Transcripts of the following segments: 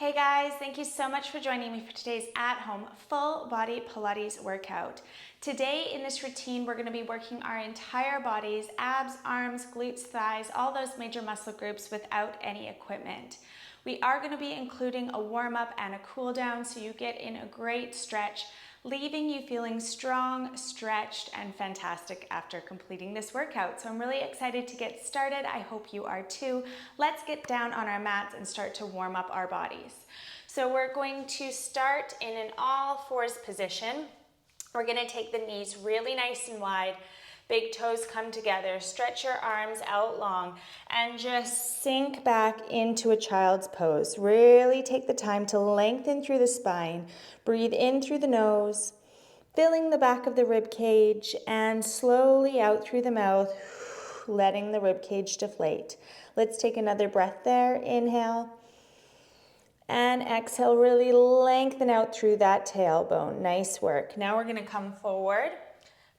Hey guys, thank you so much for joining me for today's at-home full body Pilates workout. Today in this routine, we're going to be working our entire bodies, abs, arms, glutes, thighs, all those major muscle groups without any equipment. We are going to be including a warm-up and a cool down so you get in a great stretch, leaving you feeling strong, stretched, and fantastic after completing this workout. So I'm really excited to get started. I hope you are too. Let's get down on our mats and start to warm up our bodies. So we're going to start in an all fours position. We're going to take the knees really nice and wide. Big toes come together, stretch your arms out long, and just sink back into a child's pose. Really take the time to lengthen through the spine. Breathe in through the nose, filling the back of the rib cage, and slowly out through the mouth, letting the rib cage deflate. Let's take another breath there. Inhale. And exhale, really lengthen out through that tailbone. Nice work. Now we're going to come forward,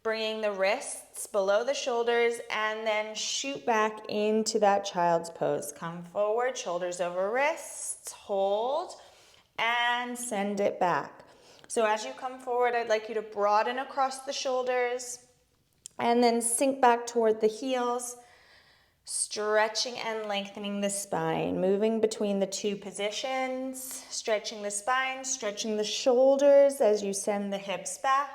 bringing the wrists below the shoulders and then shoot back into that child's pose. Come forward, shoulders over wrists, hold, and send it back. So as you come forward, I'd like you to broaden across the shoulders and then sink back toward the heels, stretching and lengthening the spine, moving between the two positions, stretching the spine, stretching the shoulders as you send the hips back.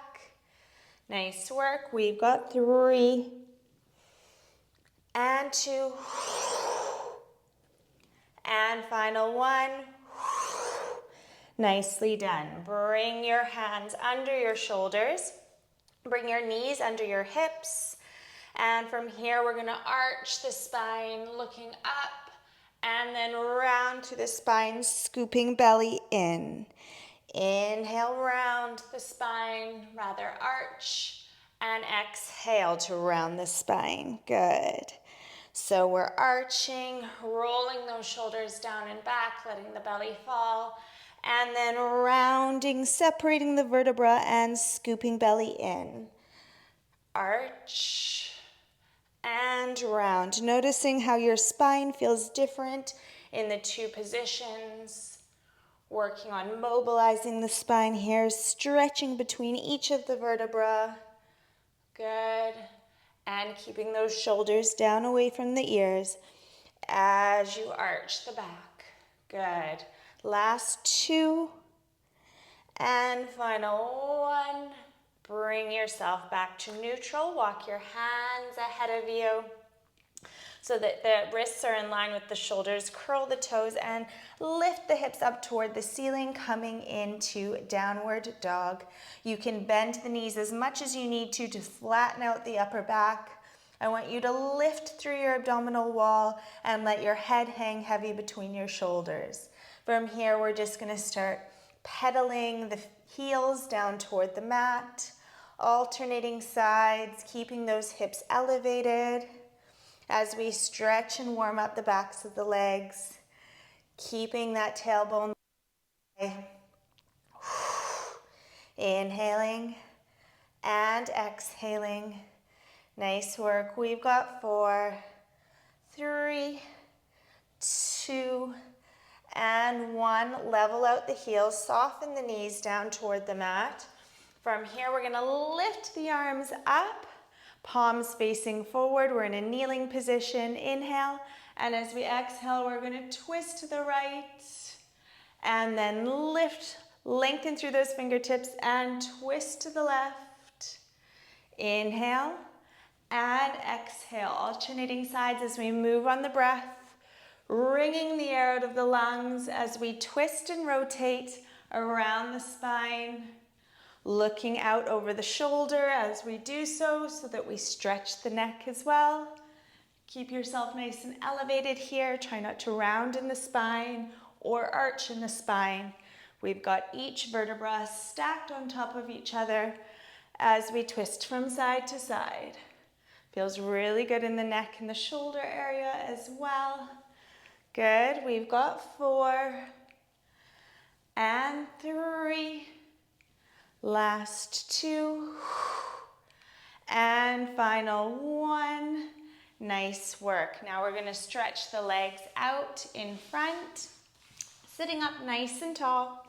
Nice work. We've got 3 and 2 and final 1. Nicely done. Bring your hands under your shoulders. Bring your knees under your hips. And from here, we're going to arch the spine, looking up, and then round to the spine, scooping belly in. Inhale, round the spine, rather arch, and exhale to round the spine. Good. So we're arching, rolling those shoulders down and back, letting the belly fall, and then rounding, separating the vertebra and scooping belly in. Arch and round. Noticing how your spine feels different in the two positions. Working on mobilizing the spine here, stretching between each of the vertebra. Good. And keeping those shoulders down away from the ears as you arch the back. Good. Last 2 and final 1. Bring yourself back to neutral. Walk your hands ahead of you so that the wrists are in line with the shoulders. Curl the toes and lift the hips up toward the ceiling, coming into downward dog. You can bend the knees as much as you need to flatten out the upper back. I want you to lift through your abdominal wall and let your head hang heavy between your shoulders. From here, we're just going to start pedaling the heels down toward the mat, alternating sides, keeping those hips elevated as we stretch and warm up the backs of the legs, keeping that tailbone high. Inhaling and exhaling. Nice work. We've got 4, 3, 2, and 1. Level out the heels, soften the knees down toward the mat. From here, we're going to lift the arms up, palms facing forward. We're in a kneeling position. Inhale, and as we exhale, we're going to twist to the right, and then lift, lengthen through those fingertips, and twist to the left. Inhale, and exhale, alternating sides as we move on the breath. Wringing the air out of the lungs as we twist and rotate around the spine, looking out over the shoulder as we do so that we stretch the neck as well. Keep yourself nice and elevated here. Try not to round in the spine or arch in the spine. We've got each vertebra stacked on top of each other as we twist from side to side. Feels really good in the neck and the shoulder area as well. Good. We've got 4 and 3. Last 2 and final 1. Nice work. Now we're going to stretch the legs out in front. Sitting up nice and tall,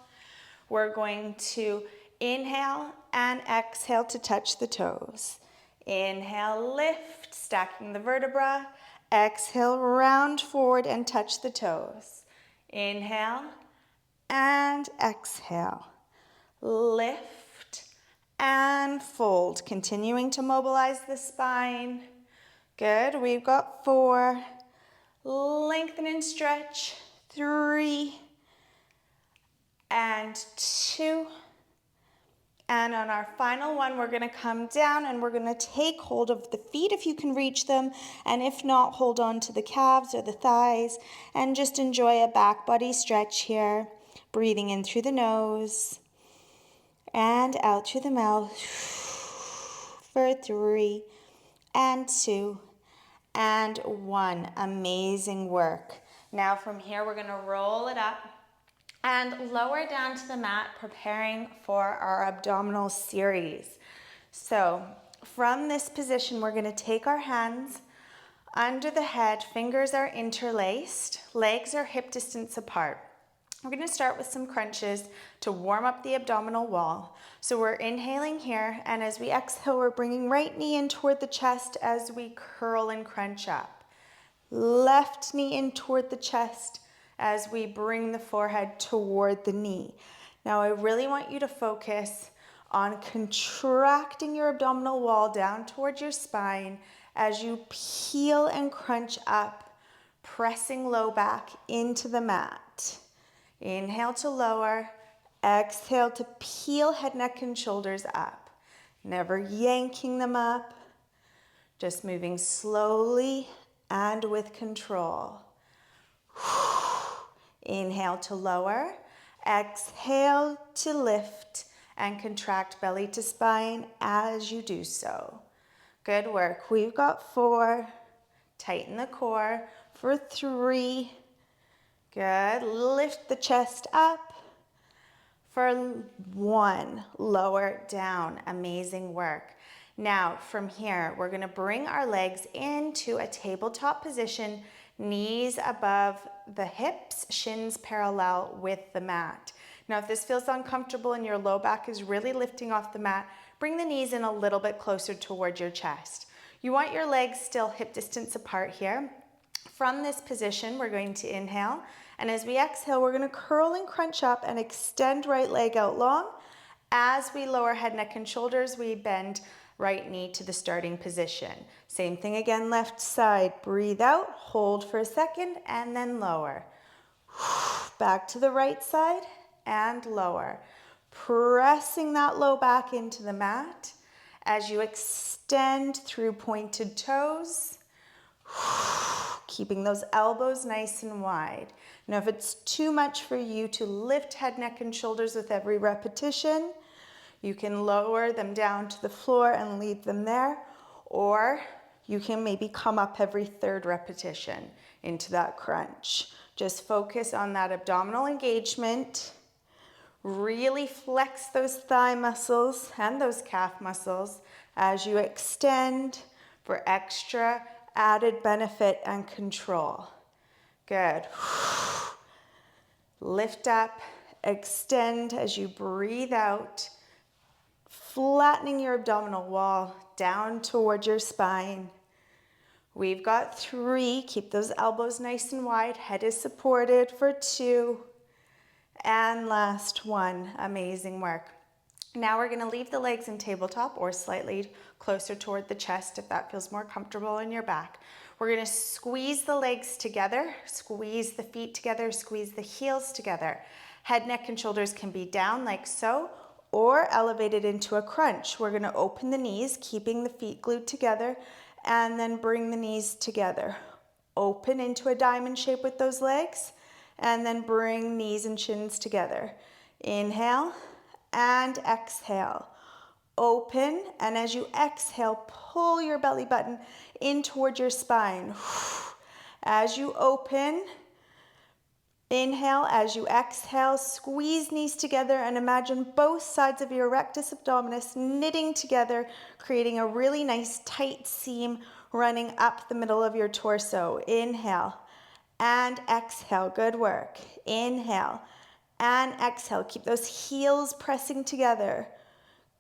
we're going to inhale and exhale to touch the toes. Inhale, lift, stacking the vertebra. Exhale, round forward and touch the toes. Inhale and exhale. Lift and fold, continuing to mobilize the spine. Good, we've got 4. Lengthen and stretch. 3 and 2. And on our final one, we're gonna come down and we're gonna take hold of the feet if you can reach them. And if not, hold on to the calves or the thighs and just enjoy a back body stretch here. Breathing in through the nose and out through the mouth for 3 and 2 and 1. Amazing work. Now from here, we're gonna roll it up and lower down to the mat, preparing for our abdominal series. So from this position, we're gonna take our hands under the head, fingers are interlaced, legs are hip distance apart. We're gonna start with some crunches to warm up the abdominal wall. So we're inhaling here, and as we exhale, we're bringing right knee in toward the chest as we curl and crunch up. Left knee in toward the chest as we bring the forehead toward the knee. Now I really want you to focus on contracting your abdominal wall down towards your spine as you peel and crunch up, pressing low back into the mat. Inhale to lower, exhale to peel head, neck, and shoulders up. Never yanking them up, just moving slowly and with control. Inhale to lower, exhale to lift and contract belly to spine as you do so. Good work. We've got 4. Tighten the core for 3. Good. Lift the chest up for 1. Lower down. Amazing work. Now from here, we're going to bring our legs into a tabletop position, knees above the hips, shins parallel with the mat. Now if this feels uncomfortable and your low back is really lifting off the mat, bring the knees in a little bit closer towards your chest. You want your legs still hip distance apart here. From this position, we're going to inhale, and as we exhale, we're going to curl and crunch up and extend right leg out long. As we lower head, neck, and shoulders, we bend right knee to the starting position. Same thing again, left side. Breathe out, hold for a second, and then lower. Back to the right side and lower. Pressing that low back into the mat as you extend through pointed toes. Keeping those elbows nice and wide. Now if it's too much for you to lift head, neck, and shoulders with every repetition, you can lower them down to the floor and leave them there, or you can maybe come up every 3rd repetition into that crunch. Just focus on that abdominal engagement. Really flex those thigh muscles and those calf muscles as you extend for extra added benefit and control. Good. Lift up, extend as you breathe out, flattening your abdominal wall down towards your spine. We've got 3. Keep those elbows nice and wide. Head is supported for 2. And last 1. Amazing work. Now we're going to leave the legs in tabletop or slightly closer toward the chest if that feels more comfortable in your back. We're going to squeeze the legs together, squeeze the feet together, squeeze the heels together. Head, neck, and shoulders can be down like so, or elevated into a crunch. We're going to open the knees, keeping the feet glued together, and then bring the knees together. Open into a diamond shape with those legs, and then bring knees and shins together. Inhale and exhale. Open, and as you exhale, pull your belly button in towards your spine. As you open, inhale. As you exhale, squeeze knees together and imagine both sides of your rectus abdominis knitting together, creating a really nice tight seam running up the middle of your torso. Inhale. and exhale. Good work. Inhale and exhale. Keep those heels pressing together.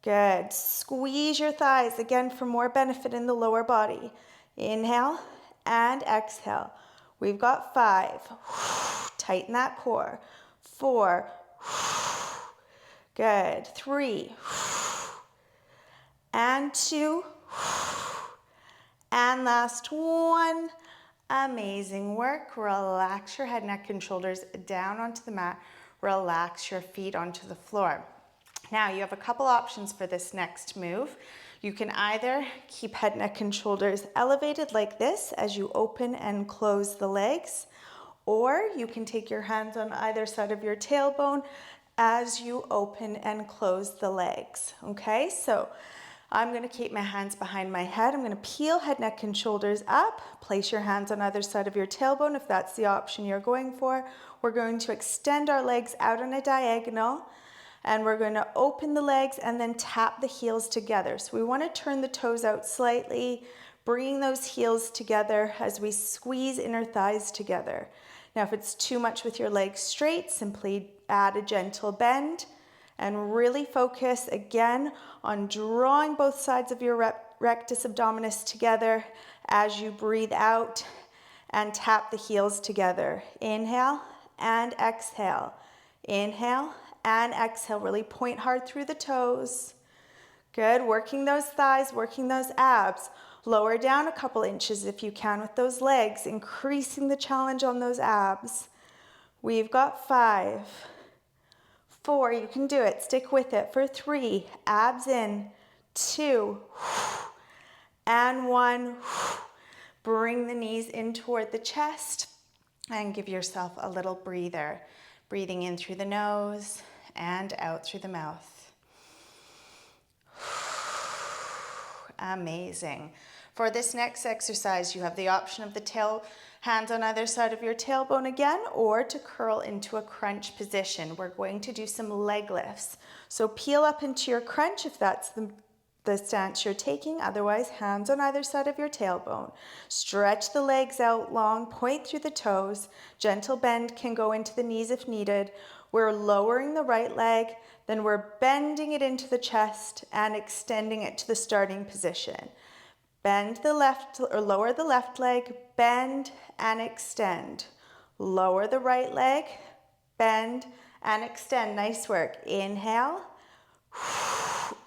Good. Squeeze your thighs again for more benefit in the lower body. Inhale and exhale. We've got 5. Tighten that core. 4. Good. 3. And 2. And last 1. Amazing work. Relax your head, neck, and shoulders down onto the mat. Relax your feet onto the floor. Now you have a couple options for this next move. You can either keep head, neck, and shoulders elevated like this as you open and close the legs, or you can take your hands on either side of your tailbone as you open and close the legs. Okay, so I'm going to keep my hands behind my head. I'm going to peel head, neck, and shoulders up. Place your hands on either side of your tailbone if that's the option you're going for. We're going to extend our legs out on a diagonal, and we're going to open the legs and then tap the heels together. So we want to turn the toes out slightly, bringing those heels together as we squeeze inner thighs together. Now, if it's too much with your legs straight, simply add a gentle bend and really focus again on drawing both sides of your rectus abdominis together as you breathe out and tap the heels together. Inhale and exhale. Inhale and exhale. Really point hard through the toes. Good. Working those thighs, working those abs. Lower down a couple inches if you can with those legs, increasing the challenge on those abs. We've got 5, 4, you can do it. Stick with it for 3, abs in, 2, and 1. Bring the knees in toward the chest and give yourself a little breather. Breathing in through the nose and out through the mouth. Amazing. For this next exercise, you have the option of the hands on either side of your tailbone again, or to curl into a crunch position. We're going to do some leg lifts. So peel up into your crunch if that's the stance you're taking. Otherwise, hands on either side of your tailbone. Stretch the legs out long, point through the toes. Gentle bend can go into the knees if needed. We're lowering the right leg, then we're bending it into the chest and extending it to the starting position. Bend the left, or lower the left leg, bend and extend. Lower the right leg, bend and extend. Nice work. Inhale,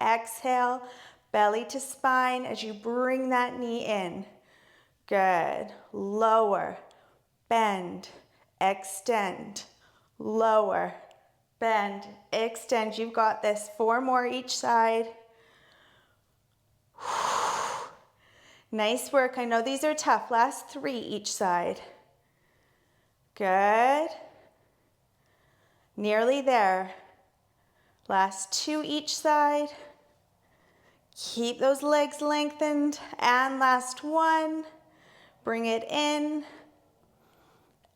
exhale, belly to spine as you bring that knee in. Good. Lower, bend, extend. Lower, bend, extend. You've got this. 4 more each side. Nice work. I know these are tough. Last 3 each side. Good. Nearly there. Last 2 each side. Keep those legs lengthened. And last 1. Bring it in.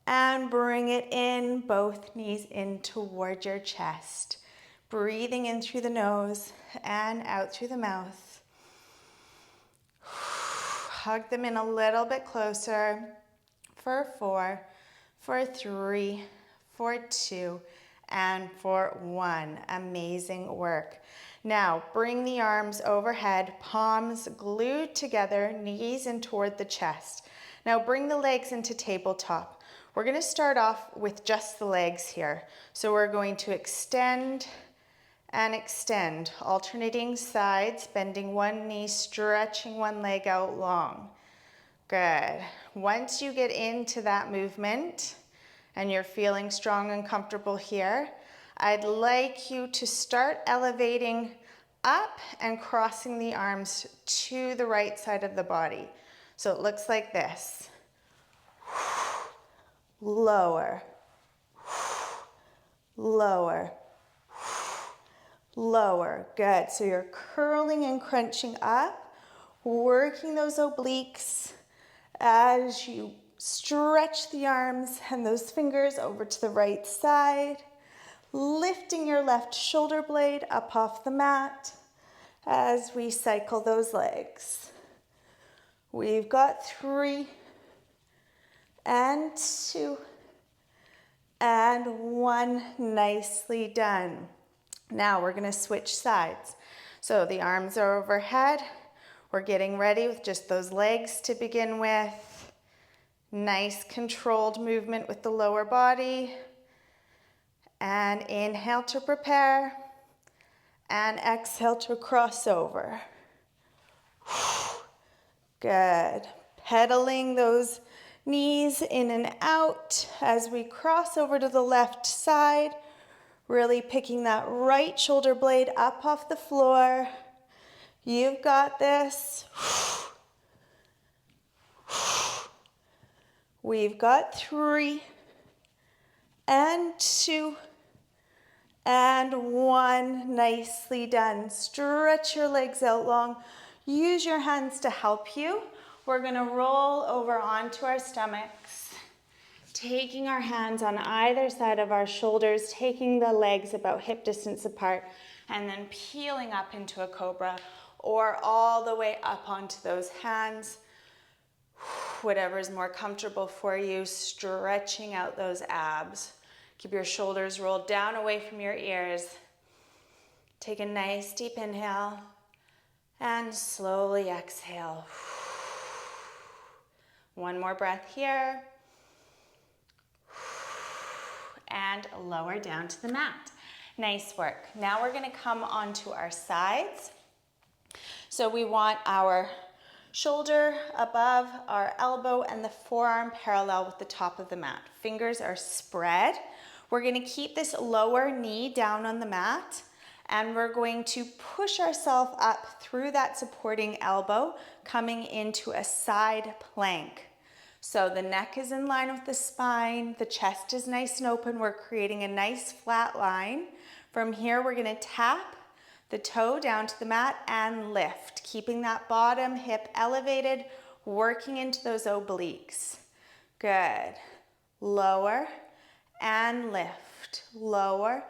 And bring it in. Both knees in toward your chest. Breathing in through the nose and out through the mouth. Hug them in a little bit closer for 4, for 3, for 2, and for 1. Amazing work. Now, bring the arms overhead, palms glued together, knees in toward the chest. Now, bring the legs into tabletop. We're going to start off with just the legs here. So we're going to extend and extend, alternating sides, bending one knee, stretching one leg out long. Good. Once you get into that movement and you're feeling strong and comfortable here, I'd like you to start elevating up and crossing the arms to the right side of the body. So it looks like this. Lower, lower, lower. Good. So you're curling and crunching up, working those obliques as you stretch the arms and those fingers over to the right side, lifting your left shoulder blade up off the mat as we cycle those legs. We've got 3 and 2, and 1. Nicely done. Now we're gonna switch sides. So the arms are overhead. We're getting ready with just those legs to begin with. Nice controlled movement with the lower body. And inhale to prepare. And exhale to cross over. Good. Pedaling those knees in and out as we cross over to the left side. Really picking that right shoulder blade up off the floor. You've got this. We've got 3, and 2, and 1. Nicely done. Stretch your legs out long. Use your hands to help you. We're gonna roll over onto our stomachs, taking our hands on either side of our shoulders, taking the legs about hip distance apart, and then peeling up into a cobra, or all the way up onto those hands. Whatever is more comfortable for you, stretching out those abs. Keep your shoulders rolled down away from your ears. Take a nice deep inhale and slowly exhale. One more breath here. And lower down to the mat. Nice work. Now we're gonna come onto our sides. So we want our shoulder above our elbow and the forearm parallel with the top of the mat. Fingers are spread. We're gonna keep this lower knee down on the mat, and we're going to push ourselves up through that supporting elbow, coming into a side plank. So the neck is in line with the spine, the chest is nice and open. We're creating a nice flat line. From here, we're gonna tap the toe down to the mat and lift, keeping that bottom hip elevated, working into those obliques. Good. Lower and lift, lower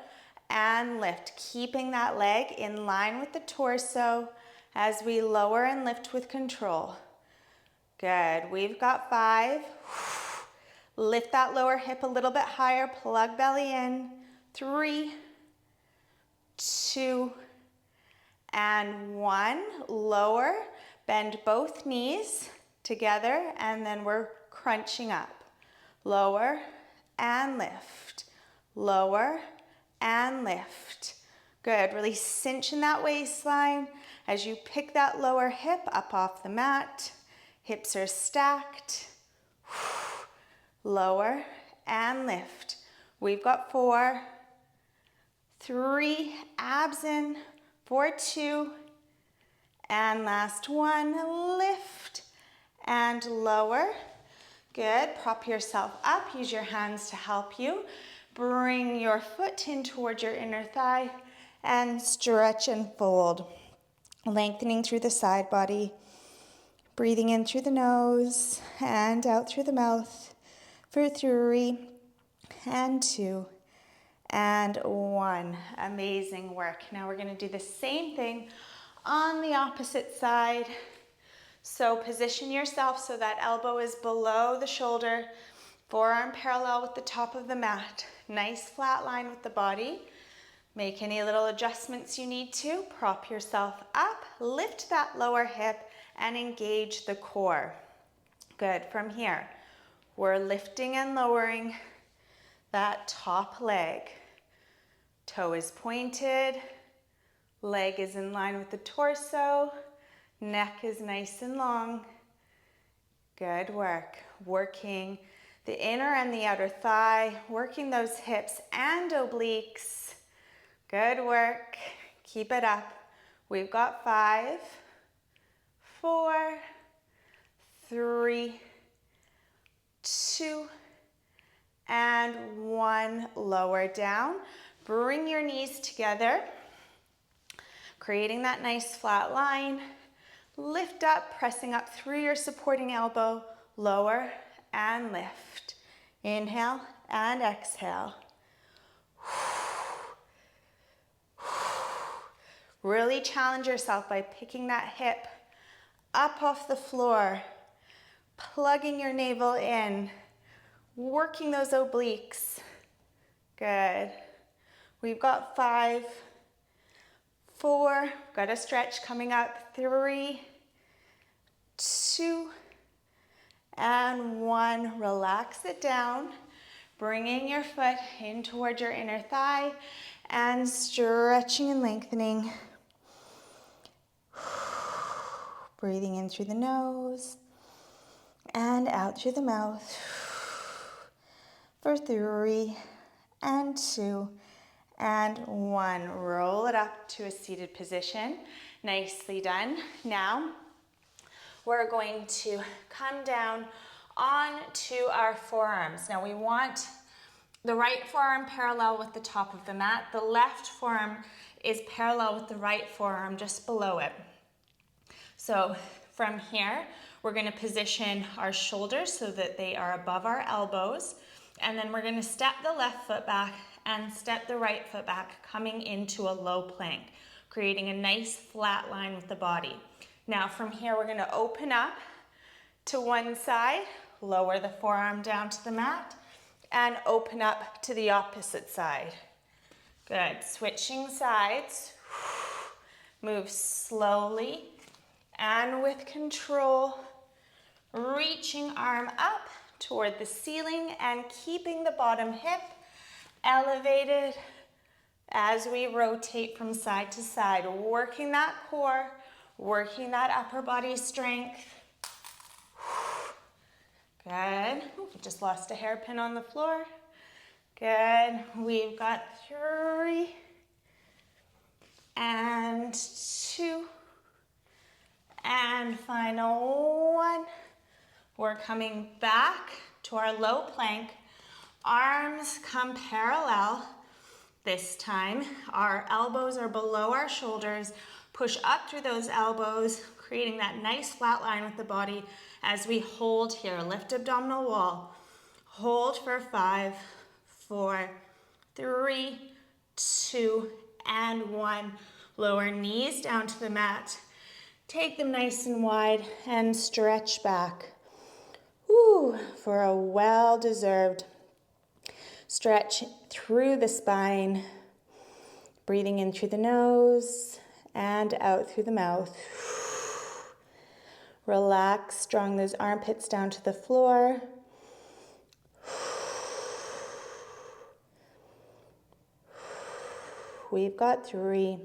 and lift, keeping that leg in line with the torso as we lower and lift with control. Good. We've got 5. Lift that lower hip a little bit higher, plug belly in. 3, 2, and 1. Lower, bend both knees together, and then we're crunching up. Lower and lift, lower and lift. Good. Really cinch in that waistline as you pick that lower hip up off the mat. Hips are stacked. Lower and lift. We've got 4, 3, abs in, 4, 2, and last 1, lift and lower. Good. Prop yourself up. Use your hands to help you. Bring your foot in towards your inner thigh and stretch and fold. Lengthening through the side body. Breathing in through the nose and out through the mouth for 3, and 2, and 1. Amazing work. Now we're going to do the same thing on the opposite side. So position yourself so that elbow is below the shoulder, forearm parallel with the top of the mat. Nice flat line with the body. Make any little adjustments you need to. Prop yourself up, lift that lower hip, and engage the core. Good. From here, we're lifting and lowering that top leg. Toe is pointed, leg is in line with the torso, neck is nice and long. Good work. Working the inner and the outer thigh, working those hips and obliques. Good work. Keep it up. We've got 5, 4, 3, 2, and 1. Lower down. Bring your knees together, creating that nice flat line. Lift up, pressing up through your supporting elbow. Lower and lift. Inhale and exhale. Really challenge yourself by picking that hip up off the floor, plugging your navel in, Working those obliques. Good. We've got 5, 4, got a stretch coming up, 3, 2, and 1. Relax it down, bringing your foot in towards your inner thigh and stretching and lengthening. Breathing in through the nose and out through the mouth for 3 and 2 and 1. Roll it up to a seated position. Nicely done. Now we're going to come down onto our forearms. Now we want the right forearm parallel with the top of the mat. The left forearm is parallel with the right forearm just below it. So from here, we're going to position our shoulders so that they are above our elbows. And then we're going to step the left foot back and step the right foot back, coming into a low plank, creating a nice flat line with the body. Now from here, we're going to open up to one side, lower the forearm down to the mat, and open up to the opposite side. Good. Switching sides. Move slowly and with control, reaching arm up toward the ceiling and keeping the bottom hip elevated as we rotate from side to side, working that core, working that upper body strength. Good. Ooh, just lost a hairpin on the floor. Good. We've got 3 and 2 and final 1. We're coming back to our low plank. Arms come parallel. This time, our elbows are below our shoulders. Push up through those elbows, creating that nice flat line with the body as we hold here. Lift abdominal wall. Hold for 5, 4, 3, 2, and 1. Lower knees down to the mat. Take them nice and wide and stretch back. Woo, for a well-deserved stretch through the spine. Breathing in through the nose and out through the mouth. Relax, drawing those armpits down to the floor. We've got 3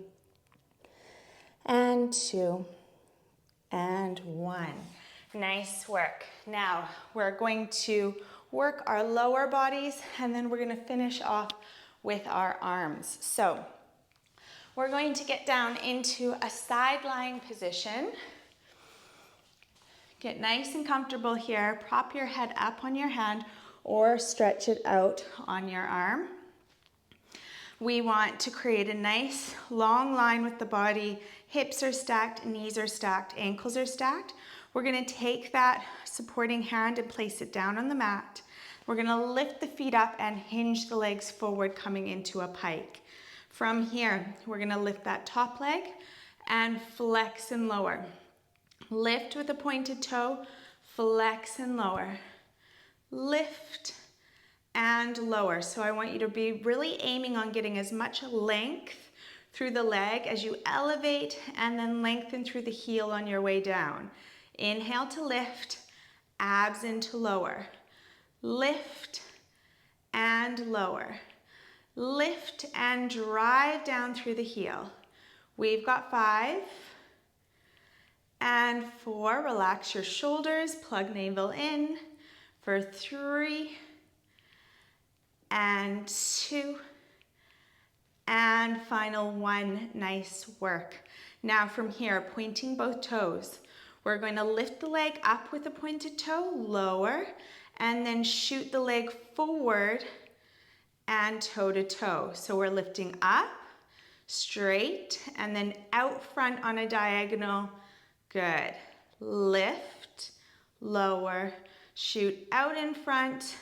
and 2 and 1. Nice work. Now we're going to work our lower bodies and then we're going to finish off with our arms. So we're going to get down into a side lying position. Get nice and comfortable here. Prop your head up on your hand or stretch it out on your arm. We want to create a nice long line with the body. Hips are stacked, knees are stacked, ankles are stacked. We're going to take that supporting hand and place it down on the mat. We're going to lift the feet up and hinge the legs forward, coming into a pike. From here, we're going to lift that top leg and flex and lower. Lift with a pointed toe, flex and lower. Lift and lower. So I want you to be really aiming on getting as much length through the leg as you elevate, and then lengthen through the heel on your way down. Inhale to lift, abs into lower. Lift and lower. Lift and drive down through the heel. We've got 5 and 4. Relax your shoulders, plug navel in for 3 and 2 and final 1. Nice work. Now from here, pointing both toes. We're going to lift the leg up with a pointed toe, lower, and then shoot the leg forward and toe to toe. So we're lifting up, straight, and then out front on a diagonal. Good. Lift, lower, shoot out in front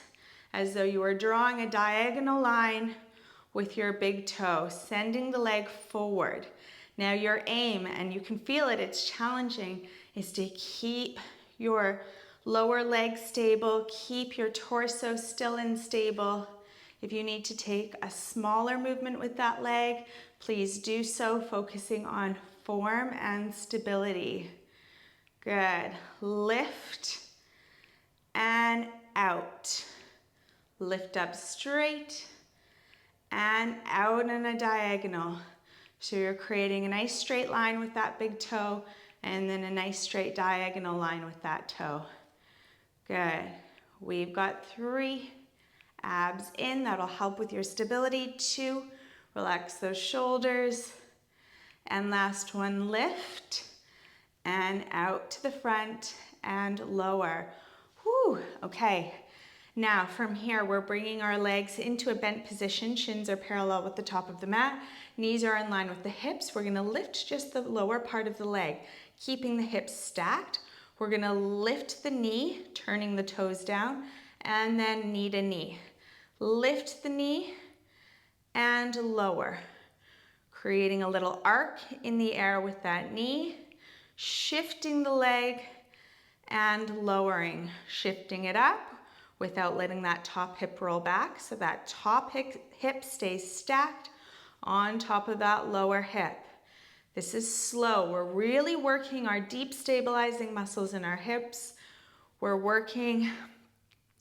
as though you were drawing a diagonal line with your big toe, sending the leg forward. Now your aim, and you can feel it, it's challenging, is to keep your Lower leg stable, keep your torso still and stable. If you need to take a smaller movement with that leg, please do so, focusing on form and stability. Good. Lift and out. Lift up straight and out in a diagonal. So you're creating a nice straight line with that big toe and then a nice straight diagonal line with that toe. Good. We've got 3 abs in. That'll help with your stability. 2, relax those shoulders. And last one, lift and out to the front and lower. Whew, okay. Now from here, we're bringing our legs into a bent position. Shins are parallel with the top of the mat. Knees are in line with the hips. We're gonna lift just the lower part of the leg, keeping the hips stacked. We're gonna lift the knee, turning the toes down, and then knee to knee. Lift the knee and lower, creating a little arc in the air with that knee, shifting the leg and lowering, shifting it up without letting that top hip roll back, so that top hip stays stacked on top of that lower hip. This is slow. We're really working our deep stabilizing muscles in our hips. We're working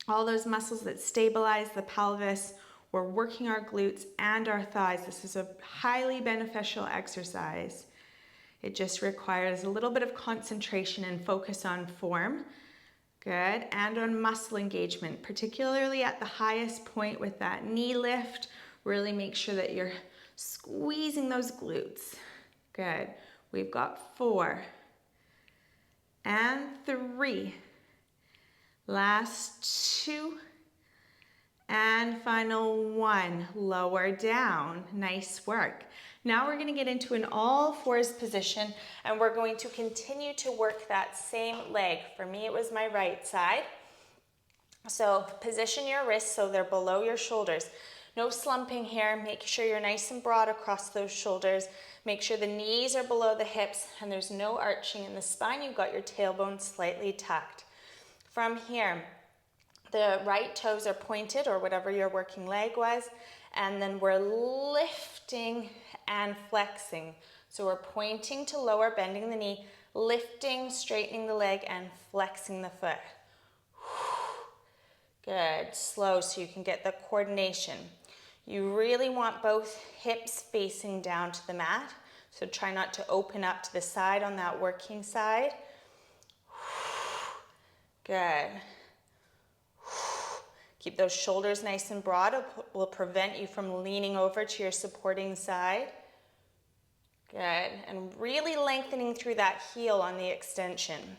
all those muscles that stabilize the pelvis. We're working our glutes and our thighs. This is a highly beneficial exercise. It just requires a little bit of concentration and focus on form. Good, and on muscle engagement, particularly at the highest point with that knee lift. Really make sure that you're squeezing those glutes. Good, we've got 4 and 3. Last 2 and final 1. Lower down, nice work. Now we're gonna get into an all fours position and we're going to continue to work that same leg. For me, it was my right side. So position your wrists so they're below your shoulders. No slumping here. Make sure you're nice and broad across those shoulders. Make sure the knees are below the hips and there's no arching in the spine. You've got your tailbone slightly tucked. From here, the right toes are pointed or whatever your working leg was, and then we're lifting and flexing. So we're pointing to lower, bending the knee, lifting, straightening the leg, and flexing the foot. Good, slow so you can get the coordination. You really want both hips facing down to the mat, so try not to open up to the side on that working side. Good. Keep those shoulders nice and broad. It will prevent you from leaning over to your supporting side. Good, and really lengthening through that heel on the extension.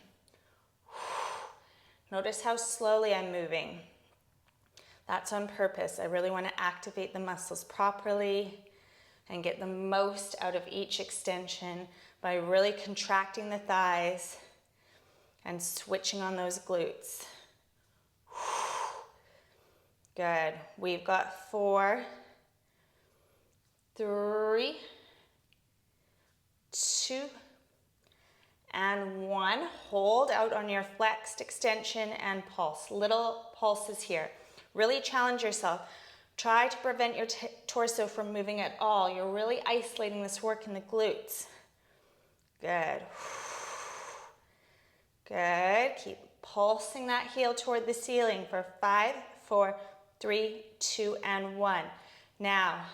Notice how slowly I'm moving. That's on purpose. I really want to activate the muscles properly and get the most out of each extension by really contracting the thighs and switching on those glutes. Good. We've got 4, 3, 2, and 1. Hold out on your flexed extension and pulse. Little pulses here. Really challenge yourself. Try to prevent your torso from moving at all. You're really isolating this work in the glutes. Good. Good. Keep pulsing that heel toward the ceiling for 5, 4, 3, 2, and 1. Now,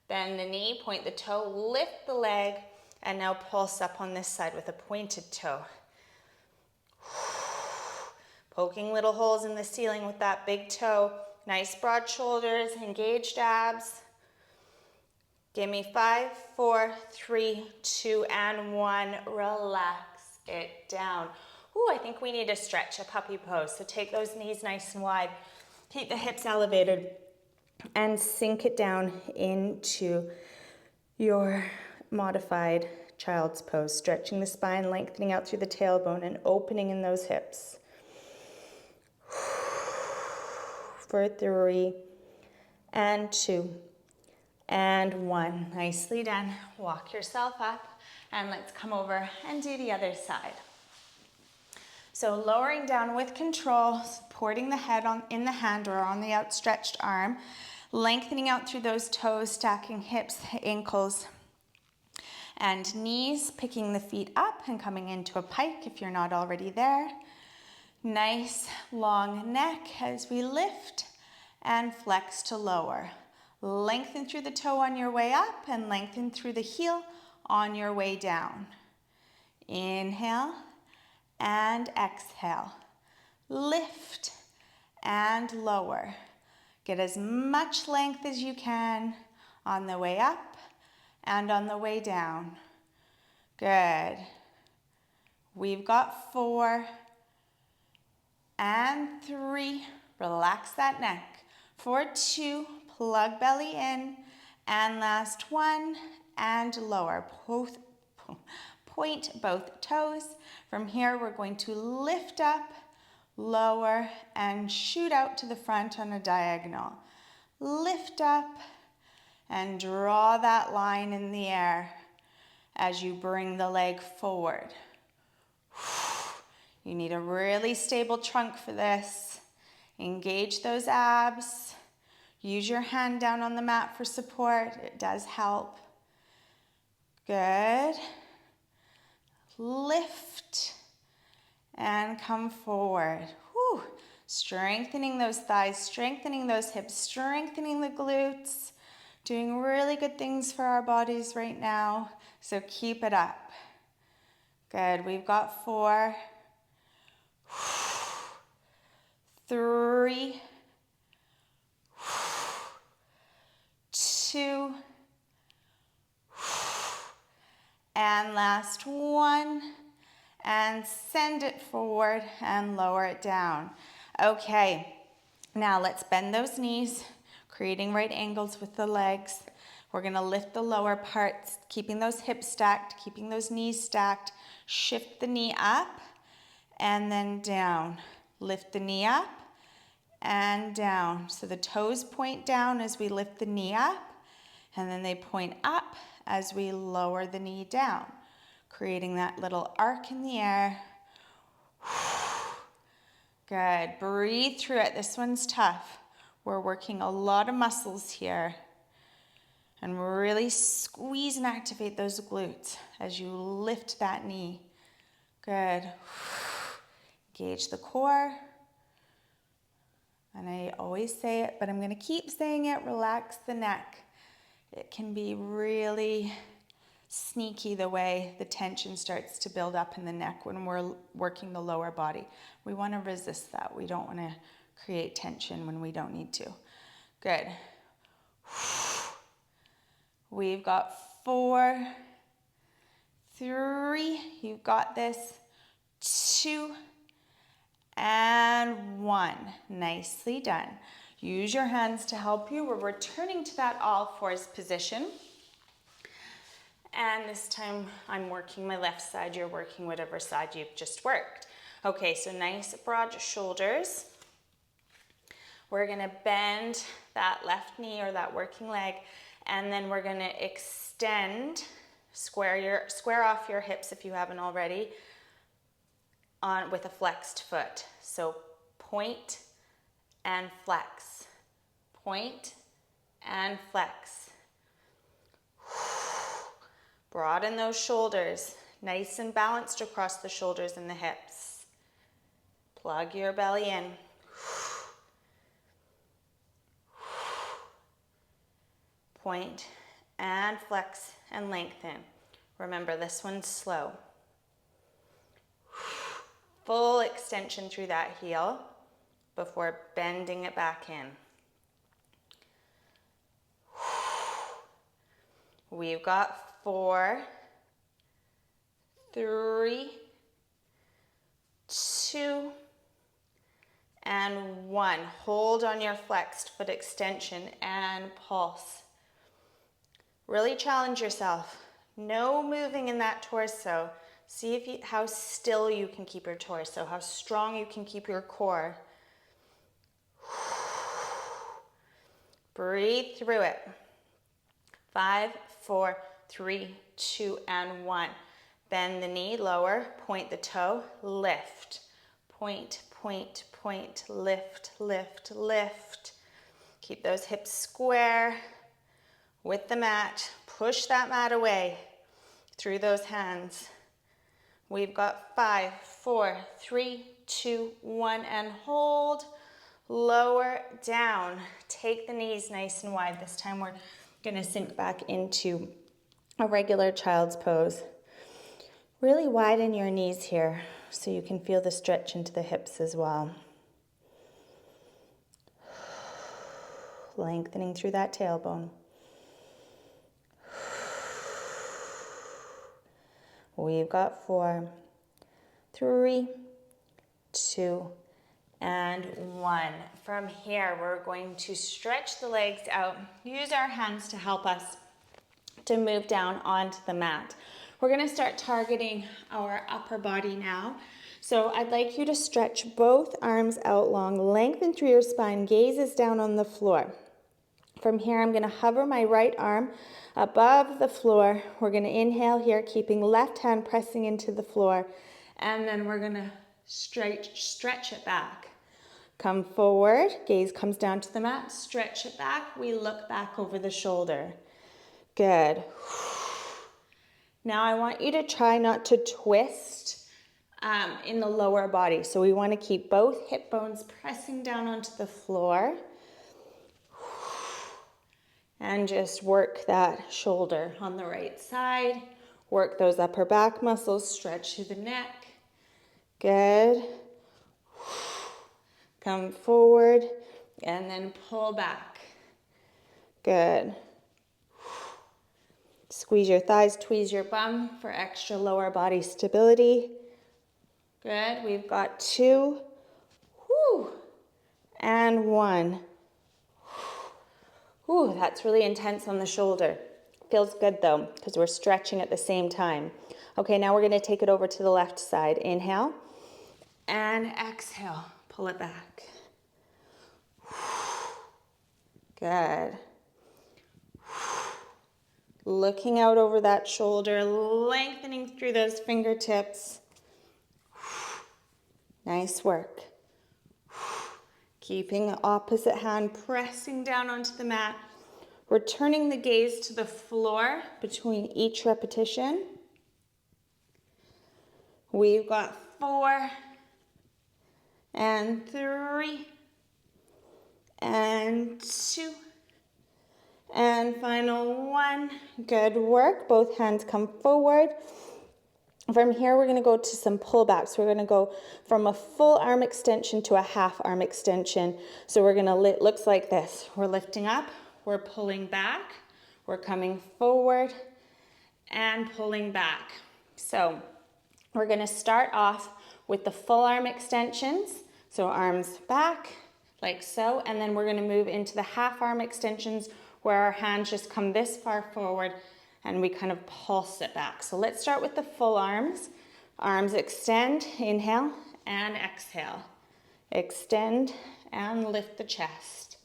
bend the knee, point the toe, lift the leg, and now pulse up on this side with a pointed toe. Poking little holes in the ceiling with that big toe. Nice broad shoulders, engaged abs. Give me 5, 4, 3, 2, and 1. Relax it down. Ooh, I think we need to stretch a puppy pose. So take those knees nice and wide. Keep the hips elevated and sink it down into your modified child's pose. Stretching the spine, lengthening out through the tailbone, and opening in those hips. For 3, and 2, and 1. Nicely done. Walk yourself up, and let's come over and do the other side. So lowering down with control, supporting the head in the hand or on the outstretched arm, lengthening out through those toes, stacking hips, ankles, and knees, picking the feet up and coming into a pike if you're not already there. Nice long neck as we lift and flex to lower. Lengthen through the toe on your way up and lengthen through the heel on your way down. Inhale and exhale. Lift and lower. Get as much length as you can on the way up and on the way down. Good. We've got 4 and 3. Relax that neck. For 2, plug belly in, and last 1, and lower. Point both toes. From here, we're going to lift up, lower, and shoot out to the front on a diagonal. Lift up and draw that line in the air as you bring the leg forward. You need a really stable trunk for this. Engage those abs. Use your hand down on the mat for support. It does help. Good. Lift and come forward. Whew. Strengthening those thighs, strengthening those hips, strengthening the glutes. Doing really good things for our bodies right now, so keep it up. Good. We've got 4, 3, 2, and last 1, and send it forward and lower it down. Okay, now let's bend those knees, creating right angles with the legs. We're gonna lift the lower parts, keeping those hips stacked, keeping those knees stacked. Shift the knee up and then down. Lift the knee up and down. So the toes point down as we lift the knee up, and then they point up as we lower the knee down, creating that little arc in the air. Good. Breathe through it. This one's tough. We're working a lot of muscles here. And really squeeze and activate those glutes as you lift that knee. Good. Engage the core. And I always say it, but I'm going to keep saying it. Relax the neck. It can be really sneaky the way the tension starts to build up in the neck when we're working the lower body. We want to resist that. We don't want to create tension when we don't need to. Good. We've got 4, 3, you've got this, 2, and 1. Nicely done. Use your hands to help you. We're returning to that all fours position. And this time I'm working my left side, you're working whatever side you've just worked. Okay, so nice broad shoulders. We're gonna bend that left knee or that working leg, and then we're gonna extend, square off your hips if you haven't already, with a flexed foot. So point and flex, point and flex. Broaden those shoulders, nice and balanced across the shoulders and the hips. Plug your belly in. Point and flex and lengthen. Remember, this one's slow. Full extension through that heel before bending it back in. We've got 4, 3, 2, and 1. Hold on your flexed foot extension and pulse. Really challenge yourself. No moving in that torso. See how still you can keep your torso, how strong you can keep your core. Breathe through it. 5, 4, 3, 2, and 1. Bend the knee, lower, point the toe, lift. point, point, point, lift, lift, lift. Keep those hips square with the mat. Push that mat away through those hands. We've got 5, 4, 3, 2, 1, and hold. Lower down. Take the knees nice and wide. This time we're gonna sink back into a regular child's pose. Really widen your knees here so you can feel the stretch into the hips as well. Lengthening through that tailbone. We've got 4, 3, 2, and 1. From here, we're going to stretch the legs out. Use our hands to help us to move down onto the mat. We're gonna start targeting our upper body now. So I'd like you to stretch both arms out long, lengthen through your spine, gaze is down on the floor. From here, I'm gonna hover my right arm above the floor. We're gonna inhale here, keeping left hand pressing into the floor, and then we're gonna stretch it back. Come forward, gaze comes down to the mat, stretch it back. We look back over the shoulder. Good. Now I want you to try not to twist in the lower body. So we want to keep both hip bones pressing down onto the floor. And just work that shoulder on the right side. Work those upper back muscles, stretch through the neck. Good. Come forward and then pull back. Good. Squeeze your thighs, tweeze your bum for extra lower body stability. Good. We've got 2. Whew. And 1. Ooh, that's really intense on the shoulder. Feels good though, because we're stretching at the same time. Okay, now we're gonna take it over to the left side. Inhale and exhale. Pull it back. Good. Looking out over that shoulder, lengthening through those fingertips. Nice work. Keeping the opposite hand pressing down onto the mat. Returning the gaze to the floor between each repetition. We've got 4 and 3 and 2 and final 1. Good work. Both hands come forward. From here, we're going to go to some pullbacks. We're going to go from a full arm extension to a half arm extension. So we're going to looks like this. We're lifting up, we're pulling back, we're coming forward and pulling back. So we're going to start off with the full arm extensions. So arms back like so, and then we're going to move into the half arm extensions where our hands just come this far forward and we kind of pulse it back. So let's start with the full arms. Arms extend, inhale and exhale. Extend and lift the chest.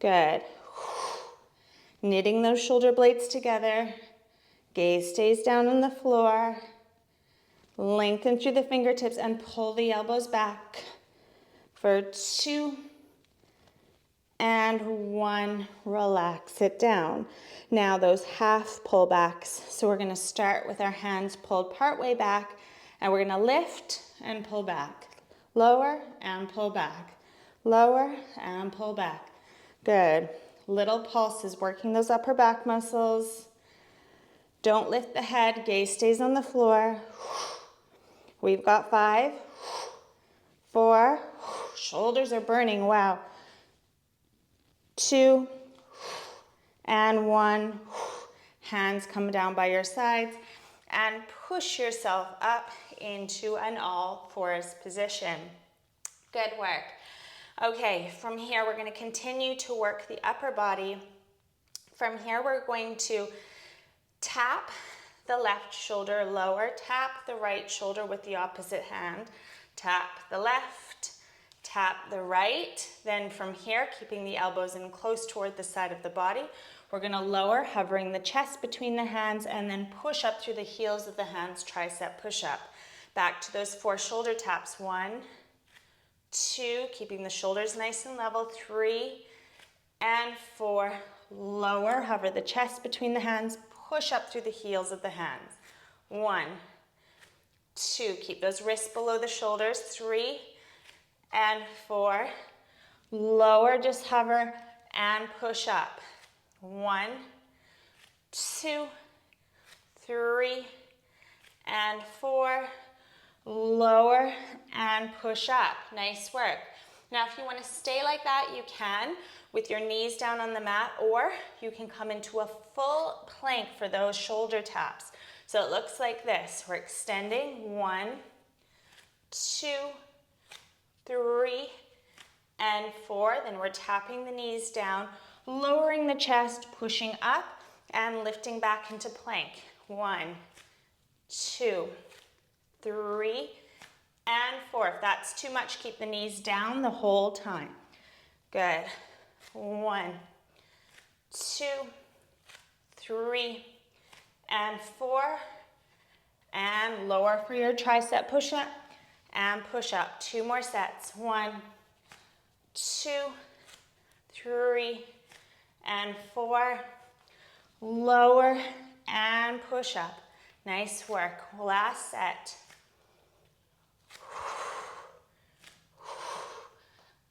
Good. Knitting those shoulder blades together. Gaze stays down on the floor. Lengthen through the fingertips and pull the elbows back. For 2 and 1, relax it down. Now those half pullbacks. So we're gonna start with our hands pulled partway back and we're gonna lift and pull back. Lower and pull back. Lower and pull back. Good. Little pulses, working those upper back muscles. Don't lift the head, gaze stays on the floor. We've got 5, 4, shoulders are burning, wow. 2 and 1. Hands come down by your sides and push yourself up into an all fours position. Good work. Okay, from here we're going to continue to work the upper body. From here we're going to tap the left shoulder lower, tap the right shoulder with the opposite hand, tap the left, tap the right. Then from here, keeping the elbows in close toward the side of the body, we're going to lower, hovering the chest between the hands, and then push up through the heels of the hands, tricep push up. Back to those 4 shoulder taps. 1, 2, keeping the shoulders nice and level, 3 and 4, lower, hover the chest between the hands, push up through the heels of the hands, 1, 2, keep those wrists below the shoulders, 3 and 4, lower, just hover and push up, 1, 2, 3 and 4, lower and push up. Nice work. Now if you want to stay like that, you can with your knees down on the mat, or you can come into a full plank for those shoulder taps. So it looks like this. We're extending, 1, 2, 3 and 4. Then we're tapping the knees down, lowering the chest, pushing up and lifting back into plank. 1, 2, 3 and 4. If that's too much, keep the knees down the whole time. Good. 1, 2, 3 and 4. And lower for your tricep push-up and push up. 2 more sets. 1, 2, 3 and 4. Lower and push up. Nice work. Last set.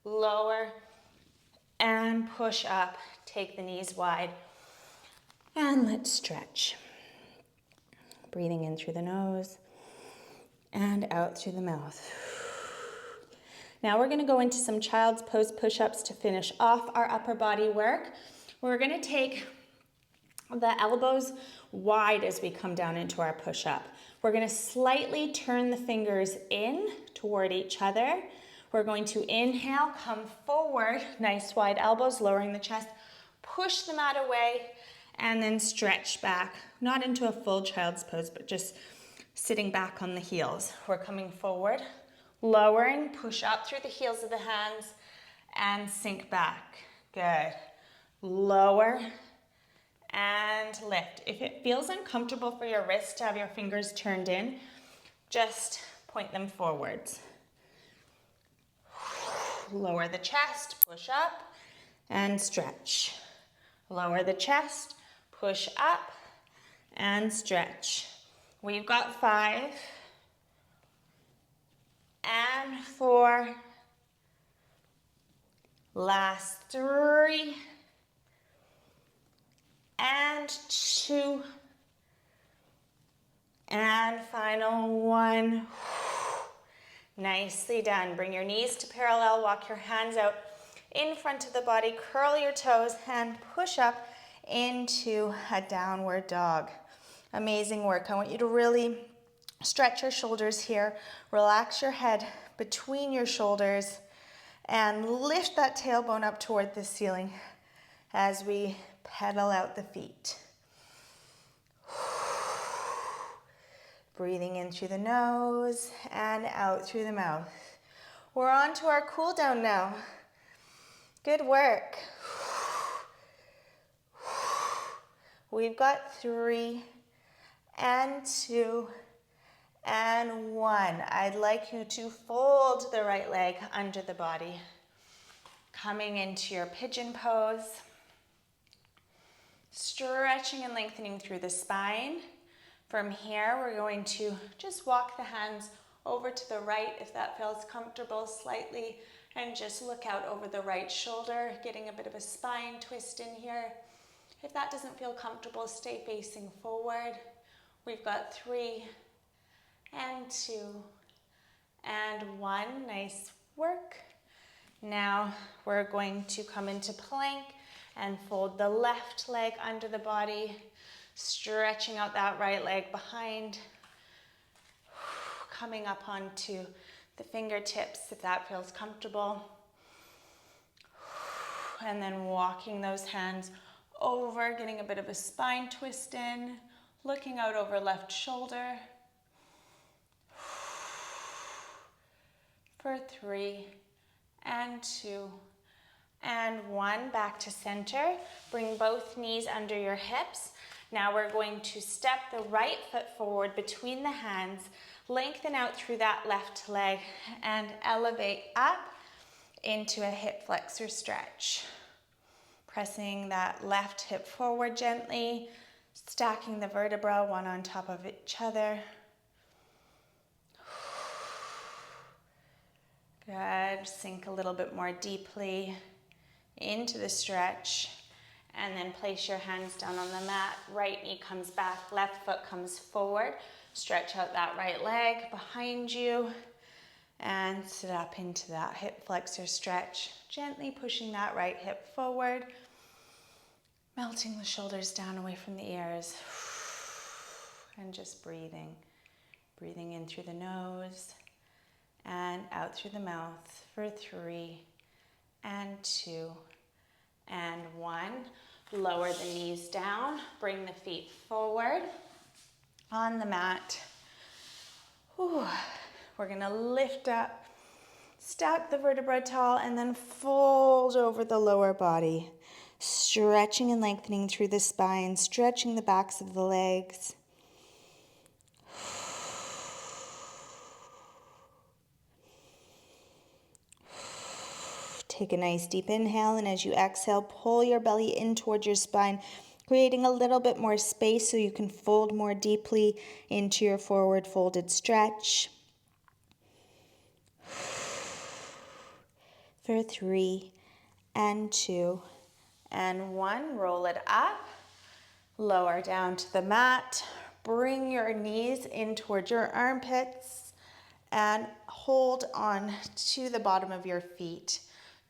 Lower and push up. Take the knees wide. And let's stretch. Breathing in through the nose and out through the mouth. Now we're going to go into some child's pose push-ups to finish off our upper body work. We're going to take the elbows wide as we come down into our push-up. We're going to slightly turn the fingers in toward each other. We're going to inhale, come forward, nice wide elbows, lowering the chest, push the mat away, and then stretch back. Not into a full child's pose, but just sitting back on the heels. We're coming forward, lowering, push up through the heels of the hands, and sink back. Good. Lower and lift. If it feels uncomfortable for your wrist to have your fingers turned in, just point them forwards. Lower the chest, push up, and stretch. Lower the chest, push up, and stretch. We've got 5, and 4, last 3, and 2, and final 1. Nicely done. Bring your knees to parallel, walk your hands out in front of the body, curl your toes, and push up into a downward dog. Amazing work. I want you to really stretch your shoulders here, relax your head between your shoulders, and lift that tailbone up toward the ceiling as we pedal out the feet. Breathing in through the nose and out through the mouth. We're on to our cool down now. Good work. We've got 3 and 2 and 1. I'd like you to fold the right leg under the body. Coming into your pigeon pose. Stretching and lengthening through the spine. From here, we're going to just walk the hands over to the right if that feels comfortable slightly, and just look out over the right shoulder, getting a bit of a spine twist in here. If that doesn't feel comfortable, stay facing forward. We've got 3 and 2 and 1. Nice work. Now we're going to come into plank and fold the left leg under the body, stretching out that right leg behind, coming up onto the fingertips if that feels comfortable, and then walking those hands over, getting a bit of a spine twist in, looking out over left shoulder for 3 and 2 And 1, back to center. Bring both knees under your hips. Now we're going to step the right foot forward between the hands, lengthen out through that left leg, and elevate up into a hip flexor stretch. Pressing that left hip forward gently, stacking the vertebra one on top of each other. Good. Sink a little bit more deeply into the stretch. And then place your hands down on the mat. Right knee comes back, left foot comes forward. Stretch out that right leg behind you. And sit up into that hip flexor stretch. Gently pushing that right hip forward. Melting the shoulders down away from the ears. And just breathing. Breathing in through the nose and out through the mouth for 3 and 2 and 1. Lower the knees down. Bring the feet forward on the mat. Whew. We're going to lift up, stack the vertebra tall, and then fold over the lower body. Stretching and lengthening through the spine, stretching the backs of the legs. Take a nice deep inhale, and as you exhale, pull your belly in towards your spine, creating a little bit more space so you can fold more deeply into your forward folded stretch. For 3 and 2 and 1. Roll it up, lower down to the mat. Bring your knees in towards your armpits and hold on to the bottom of your feet.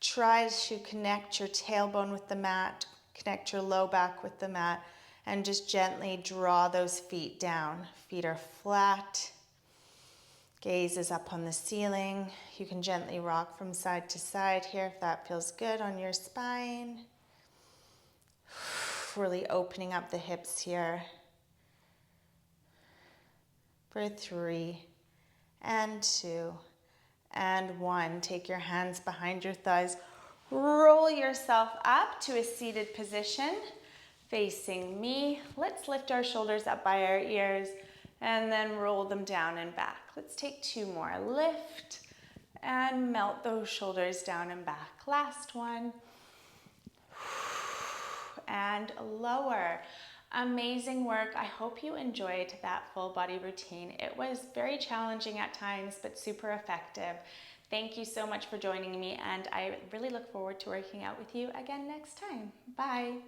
Try to connect your tailbone with the mat, connect your low back with the mat, and just gently draw those feet down. Feet are flat. Gaze is up on the ceiling. You can gently rock from side to side here if that feels good on your spine. Really opening up the hips here. For 3 and 2 and 1. Take your hands behind your thighs. Roll yourself up to a seated position facing me. Let's lift our shoulders up by our ears and then roll them down and back. Let's take 2 more. Lift and melt those shoulders down and back. Last one. And lower. Amazing work. I hope you enjoyed that full body routine. It was very challenging at times, but super effective. Thank you so much for joining me, and I really look forward to working out with you again next time. Bye.